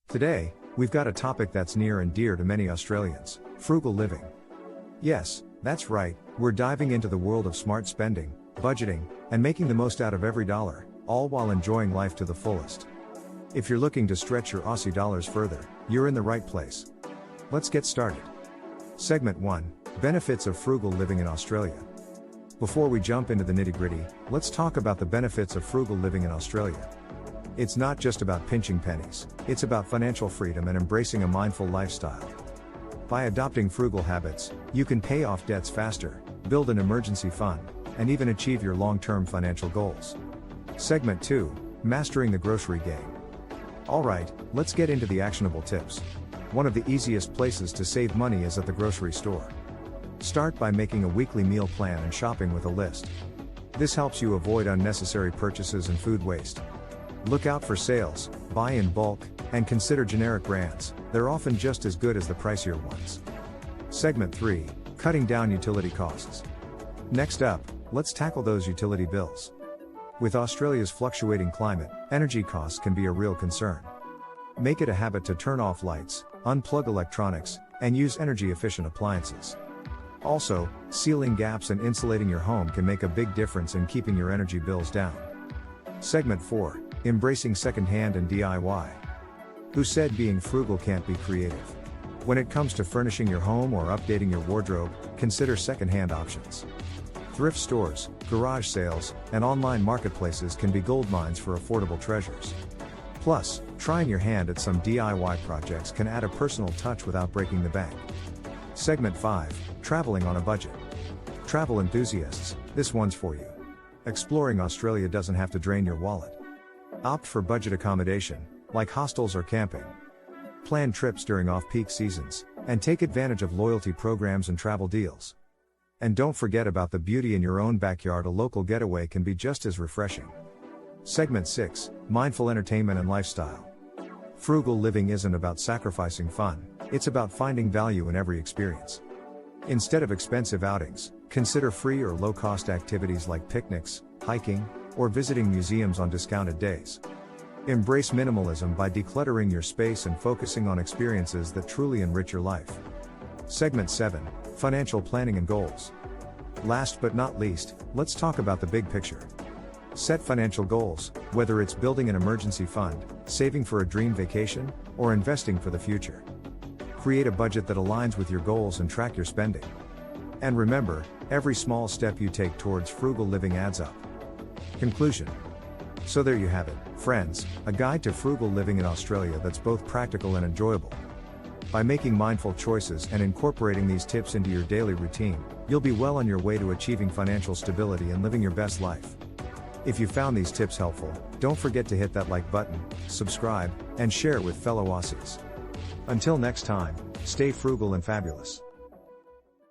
Today, we've got a topic that's near and dear to many Australians: frugal living. Yes, that's right, we're diving into the world of smart spending, budgeting, and making the most out of every dollar, all while enjoying life to the fullest. If you're looking to stretch your Aussie dollars further, you're in the right place. Let's get started. Segment 1: Benefits of frugal living in Australia. Before we jump into the nitty-gritty, let's talk about the benefits of frugal living in Australia. It's not just about pinching pennies, it's about financial freedom and embracing a mindful lifestyle. By adopting frugal habits, you can pay off debts faster, build an emergency fund, and even achieve your long-term financial goals. Segment 2: Mastering the grocery game. Alright, let's get into the actionable tips. One of the easiest places to save money is at the grocery store. Start by making a weekly meal plan and shopping with a list. This helps you avoid unnecessary purchases and food waste. Look out for sales, buy in bulk, and consider generic brands. They're often just as good as the pricier ones. Segment 3: Cutting down utility costs. Next up, let's tackle those utility bills. With Australia's fluctuating climate, energy costs can be a real concern. Make it a habit to turn off lights, unplug electronics, and use energy-efficient appliances. Also, sealing gaps and insulating your home can make a big difference in keeping your energy bills down. Segment 4: Embracing secondhand and DIY. Who said being frugal can't be creative? When it comes to furnishing your home or updating your wardrobe, consider secondhand options. Thrift stores, garage sales, and online marketplaces can be goldmines for affordable treasures. Plus, trying your hand at some DIY projects can add a personal touch without breaking the bank. Segment 5: Traveling on a budget. Travel enthusiasts, this one's for you. Exploring Australia doesn't have to drain your wallet. Opt for budget accommodation, like hostels or camping. Plan trips during off-peak seasons, and take advantage of loyalty programs and travel deals. And don't forget about the beauty in your own backyard. A local getaway can be just as refreshing. Segment 6: Mindful entertainment and lifestyle. Frugal living isn't about sacrificing fun, it's about finding value in every experience. Instead of expensive outings, consider free or low-cost activities like picnics, hiking, or visiting museums on discounted days. Embrace minimalism by decluttering your space and focusing on experiences that truly enrich your life. Segment 7: Financial planning and goals. Last but not least, let's talk about the big picture. Set financial goals, whether it's building an emergency fund, saving for a dream vacation, or investing for the future. Create a budget that aligns with your goals and track your spending. And remember, every small step you take towards frugal living adds up. Conclusion. So there you have it, friends, a guide to frugal living in Australia that's both practical and enjoyable. By making mindful choices and incorporating these tips into your daily routine, you'll be well on your way to achieving financial stability and living your best life. If you found these tips helpful, don't forget to hit that like button, subscribe, and share it with fellow Aussies. Until next time, stay frugal and fabulous.